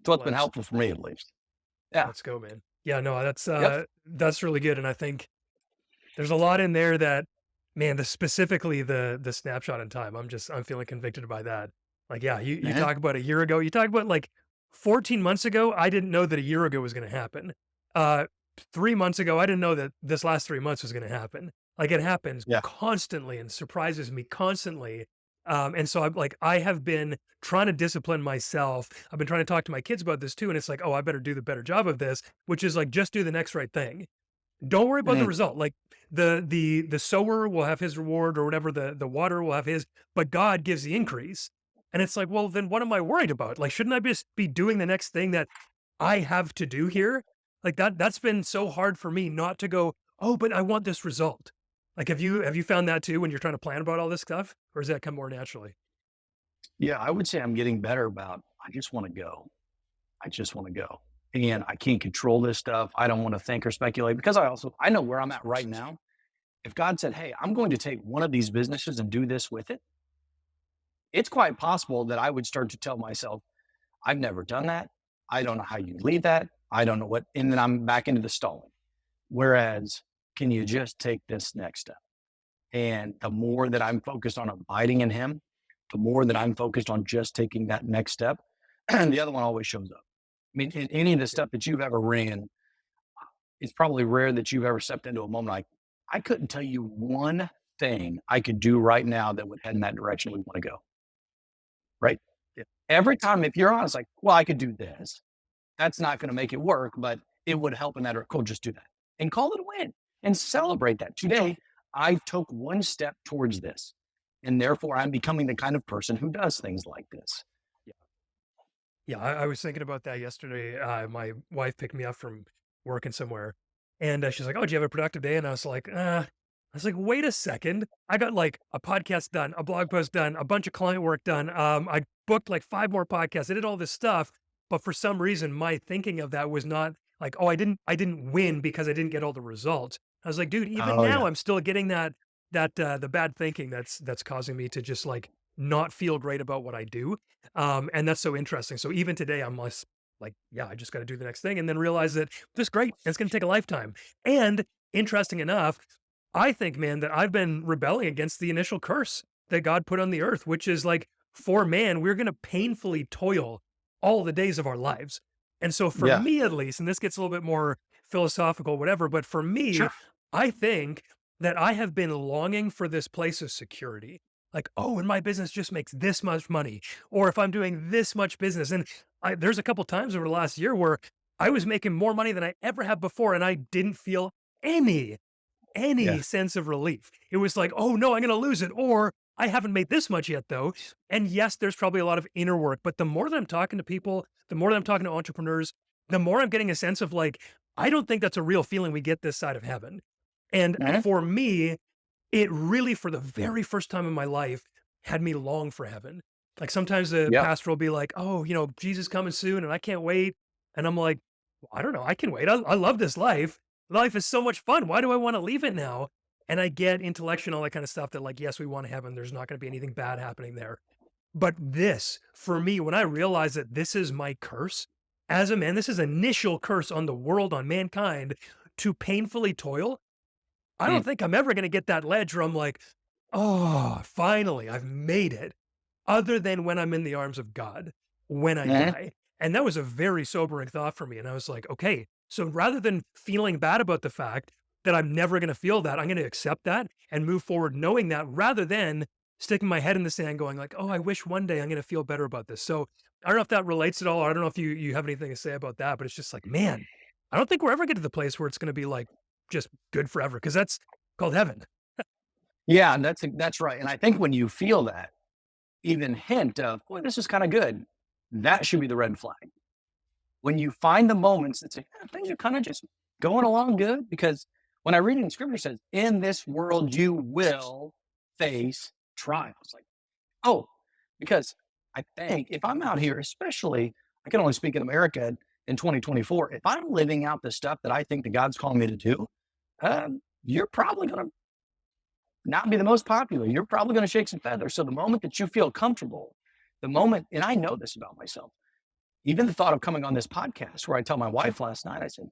So it's been Let's helpful for me at least. Yeah. let's go, man. Yeah, no, Yep. that's really good. And I think there's a lot in there that, man, specifically the snapshot in time. I'm feeling convicted by that. Like, yeah, you Man. talk about a year ago. You talk about like 14 months ago. I didn't know that a year ago was going to happen. Uh, 3 months ago, I didn't know that this last 3 months was going to happen. Like it happens Yeah. constantly and surprises me constantly. And so I'm like, I have been trying to discipline myself. I've been trying to talk to my kids about this too. And it's like, oh, I better do the better job of this, which is like, just do the next right thing. Don't worry about the Mhm. result. Like the sower will have his reward or whatever, the water will have his, but God gives the increase. And it's like, well, then what am I worried about? Like, shouldn't I just be doing the next thing that I have to do here. Like that's been so hard for me not to go, "Oh, but I want this result." Like, have you found that too when you're trying to plan about all this stuff, or does that come more naturally? Yeah, I would say I'm getting better about, I just want to go. I just want to go. And I can't control this stuff. I don't want to think or speculate because I know where I'm at right now. If God said, "Hey, I'm going to take one of these businesses and do this with it," it's quite possible that I would start to tell myself, "I've never done that. I don't know how you lead that. I don't know what," and then I'm back into the stalling. Whereas, can you just take this next step? And the more that I'm focused on abiding in Him, the more that I'm focused on just taking that next step, and the other one always shows up. I mean, in any of the stuff that you've ever ran, it's probably rare that you've ever stepped into a moment like, I couldn't tell you one thing I could do right now that would head in that direction we want to go. Right. Yeah. Every time, if you're honest, like, well, I could do this. That's not going to make it work, but it would help in that. Or cool, just do that and call it a win and celebrate that. Today, I took one step towards this, and therefore I'm becoming the kind of person who does things like this. Yeah, I was thinking about that yesterday. My wife picked me up from working somewhere, and she's like, "Oh, did you have a productive day?" And I was like, "Wait a second! I got like a podcast done, a blog post done, a bunch of client work done. I booked like 5 more podcasts. I did all this stuff, but for some reason, my thinking of that was not like, oh, I didn't win because I didn't get all the results. I was like, dude, even Oh now, yeah, I'm still getting that the bad thinking that's causing me to just like not feel great about what I do. And that's so interesting. So even today, I'm less like, yeah, I just got to do the next thing and then realize that this is great. And it's going to take a lifetime. And interesting enough, I think, man, that I've been rebelling against the initial curse that God put on the earth, which is like, for man, we're going to painfully toil all the days of our lives. And so for yeah, me, at least, and this gets a little bit more philosophical, whatever, but for me, sure, I think that I have been longing for this place of security. Like, oh, and my business just makes this much money, or if I'm doing this much business. And there's a couple times over the last year where I was making more money than I ever have before, and I didn't feel any yeah, any sense of relief. It was like, "Oh, no, I'm gonna lose it," or, "I haven't made this much yet, though." And yes, there's probably a lot of inner work, but the more that I'm talking to people, the more that I'm talking to entrepreneurs, the more I'm getting a sense of like, I don't think that's a real feeling we get this side of heaven. And mhm, for me, it really, for the very first time in my life, had me long for heaven. Like, sometimes the yeah, pastor will be like, "Oh, Jesus coming soon, and I can't wait." And I'm like, "Well, I don't know, I can wait. I love this life. Life is so much fun. Why do I wanna leave it now?" And I get intellectual and all that kinda stuff that, like, yes, we want heaven. There's not gonna be anything bad happening there. But this, for me, when I realize that this is my curse as a man, this is initial curse on the world, on mankind, to painfully toil, I don't mm, think I'm ever gonna get that ledge where I'm like, "Oh, finally, I've made it," other than when I'm in the arms of God, when I mhm, die. And that was a very sobering thought for me, and I was like, "Okay, so rather than feeling bad about the fact that I'm never gonna feel that, I'm gonna accept that and move forward knowing that rather than sticking my head in the sand going like, 'Oh, I wish one day I'm gonna feel better about this.'" So, I don't know if that relates at all, or I don't know if you have anything to say about that, but it's just like, man, I don't think we're ever get to the place where it's gonna be, like, just good forever because that's called heaven. yeah. And that's right. And I think when you feel that, even hint of, "Boy, this is kind of good," that should be the red flag. When you find the moments that say, things are kind of just going along good, because when I read in scripture, it says, "In this world you will face trials." Like, oh, because I think if I'm out here, especially, I can only speak in America in 2024, if I'm living out the stuff that I think that God's calling me to do, you're probably going to not be the most popular. You're probably going to shake some feathers. So the moment that you feel comfortable, the moment, and I know this about myself, even the thought of coming on this podcast where I tell my wife last night, I said,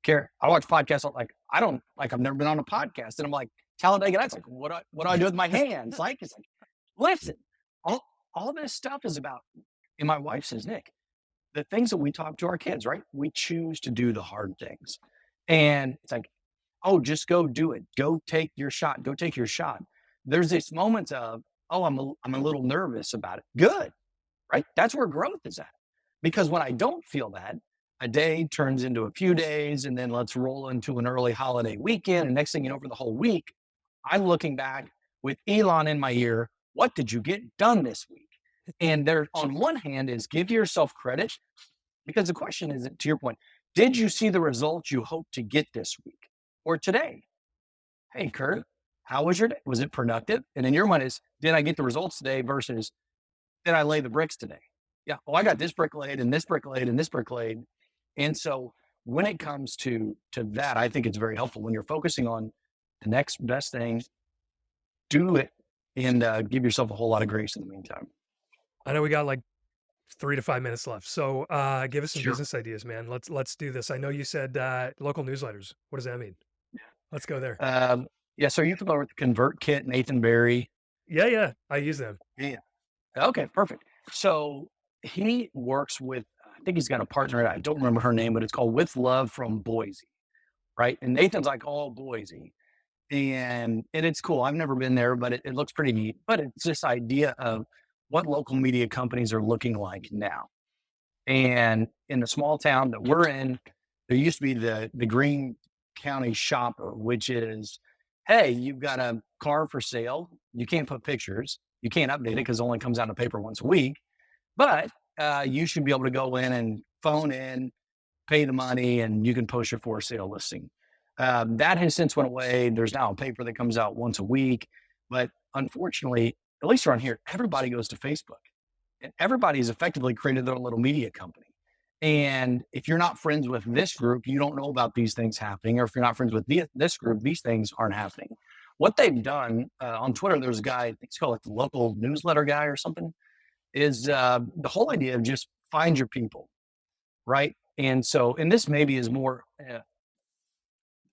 "Care, I watch podcasts. Like, I don't like, I've never been on a podcast." And I'm like, Talladega Nights, like, what do I do with my hands? Like, it's like, listen, all, all this stuff is about, and my wife says, "Nick, the things that we talk to our kids, right? We choose to do the hard things." And it's like, oh, just go do it. Go take your shot. Go take your shot. There's this moment of, oh, I'm a little nervous about it. Good, right? That's where growth is at. Because when I don't feel that, a day turns into a few days, and then let's roll into an early holiday weekend. And next thing you know, for the whole week, I'm looking back with Elon in my ear. What did you get done this week? And there, on one hand, is give yourself credit. Because the question is, to your point, did you see the results you hoped to get this week or today? Hey, Kurt, how was your day? Was it productive? And in your mind is, did I get the results today versus did I lay the bricks today? Yeah. Oh, I got this brick laid and this brick laid and this brick laid. And so when it comes to that, I think it's very helpful when you're focusing on the next best thing, do it and give yourself a whole lot of grace in the meantime. I know we got like 3 to 5 minutes left. So give us some Sure. business ideas, man. Let's do this. I know you said local newsletters. What does that mean? Let's go there. Yeah. So are you familiar with the Convert Kit, Nathan Barry? Yeah, yeah. I use them. Yeah. Okay, perfect. So he works with, I think he's got a partner. I don't remember her name, but it's called With Love from Boise, right? And Nathan's like, oh, Boise. And it's cool. I've never been there, but it looks pretty neat. But it's this idea of what local media companies are looking like now. And in the small town that we're in, there used to be the Green County Shopper, which is, hey, you've got a car for sale. You can't put pictures. You can't update it because it only comes out in the paper once a week. But you should be able to go in and phone in, pay the money, and you can post your for sale listing. That has since went away. There's now a paper that comes out once a week. But unfortunately, at least around here, everybody goes to Facebook and everybody's effectively created their own little media company. And if you're not friends with this group, you don't know about these things happening. Or if you're not friends with this group, these things aren't happening. What they've done on Twitter, there's a guy, I think it's called like the local newsletter guy or something, is the whole idea of just find your people, right? And so, and this maybe is more,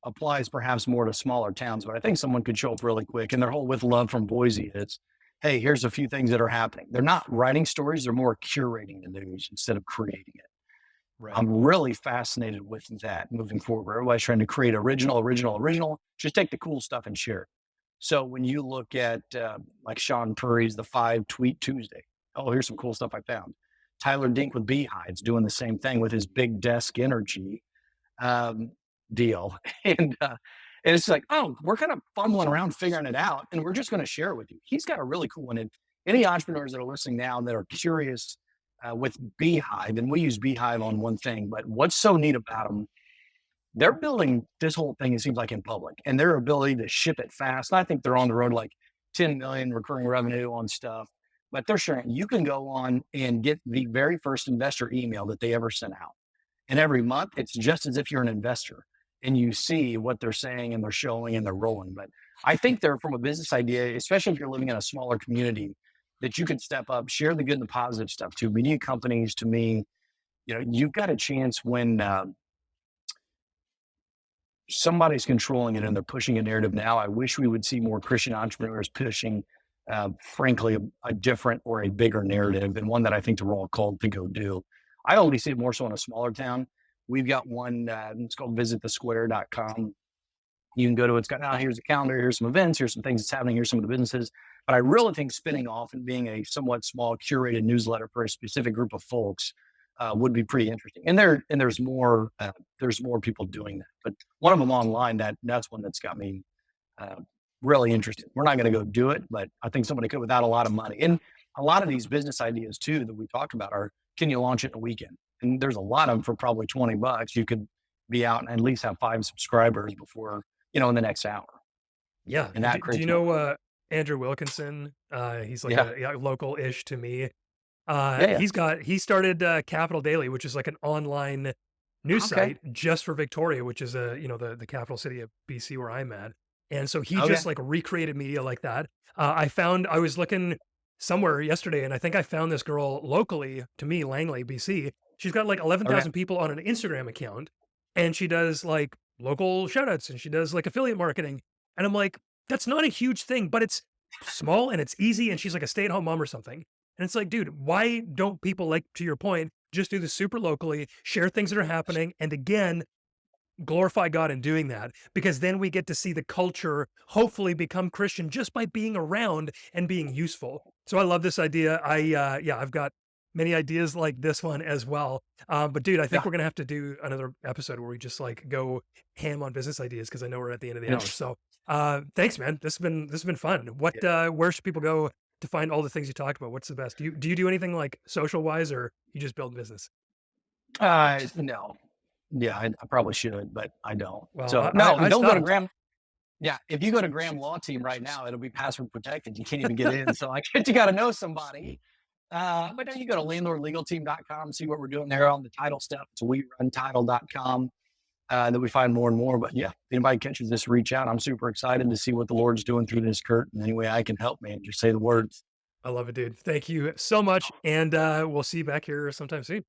applies perhaps more to smaller towns, but I think someone could show up really quick. And their whole With Love from Boise is, hey, here's a few things that are happening. They're not writing stories, they're more curating the news instead of creating it. Right. I'm really fascinated with that moving forward. Everybody's trying to create original, original, original. Just take the cool stuff and share it. So when you look at like Sean Purry's The Five Tweet Tuesday, oh, here's some cool stuff I found. Tyler Dink with Beehives doing the same thing with his big desk energy um, deal. And it's like, oh, we're kind of fumbling around figuring it out, and we're just going to share it with you. He's got a really cool one. And any entrepreneurs that are listening now and that are curious with Beehive, and we use Beehive on one thing, but what's so neat about them, they're building this whole thing, it seems like in public, and their ability to ship it fast. And I think they're on the road like 10 million recurring revenue on stuff, but they're sharing. You can go on and get the very first investor email that they ever sent out. And every month, it's just as if you're an investor and you see what they're saying and they're showing and they're rolling. But I think they're from a business idea, especially if you're living in a smaller community, that you can step up, share the good and the positive stuff too. Media companies, to me, you've got a chance when somebody's controlling it and they're pushing a narrative now. I wish we would see more Christian entrepreneurs pushing, frankly, a different or a bigger narrative, and one that I think we're all called to go do. I only see it more so in a smaller town. We've got one, it's called visitthesquare.com. You can go to it's got, here's a calendar, here's some events, here's some things that's happening, here's some of the businesses. But I really think spinning off and being a somewhat small curated newsletter for a specific group of folks would be pretty interesting. And there's more people doing that. But one of them online, that's one that's got me uh, really interested. We're not going to go do it, but I think somebody could without a lot of money. And a lot of these business ideas too that we talked about are, can you launch it in a weekend? And there's a lot of them for probably $20. You could be out and at least have 5 subscribers before, in the next hour. Yeah. And that Do you creates more. know Andrew Wilkinson? He's like Yeah. a local-ish to me. Yeah. Yeah. He started Capital Daily, which is like an online news Okay. site just for Victoria, which is the capital city of BC where I'm at. And so he Okay. just like recreated media like that. I was looking somewhere yesterday, and I think I found this girl locally to me, Langley, BC. She's got like Okay. 11,000 people on an Instagram account, and she does like local shout outs and she does like affiliate marketing. And I'm like, that's not a huge thing, but it's small and it's easy. And she's like a stay at home mom or something. And it's like, dude, why don't people, like, to your point, just do this super locally, share things that are happening, and again, glorify God in doing that? Because then we get to see the culture hopefully become Christian just by being around and being useful. So I love this idea. Yeah, I've got many ideas like this one as well. But dude, I think Yeah. we're gonna have to do another episode where we just like go ham on business ideas because I know we're at the end of the hour. Yes. So thanks, man. This has been fun. Yeah. Where should people go to find all the things you talked about? What's the best? Do you do anything like social wise, or you just build business? No. Yeah, I probably should, but I don't. Well, So no, I don't go to stopped. Graham. Yeah, if you go to Graham Law Team right now, it'll be password protected. You can't even get in. So I guess you got to know somebody. But then you go to landlordlegalteam.com, see what we're doing there on the title stuff. It's weruntitle.com. That we find more and more. But yeah, if anybody catches this, reach out. I'm super excited to see what the Lord's doing through this, Kurt. And any way I can help, man, just say the words. I love it, dude. Thank you so much. And we'll see you back here sometime soon.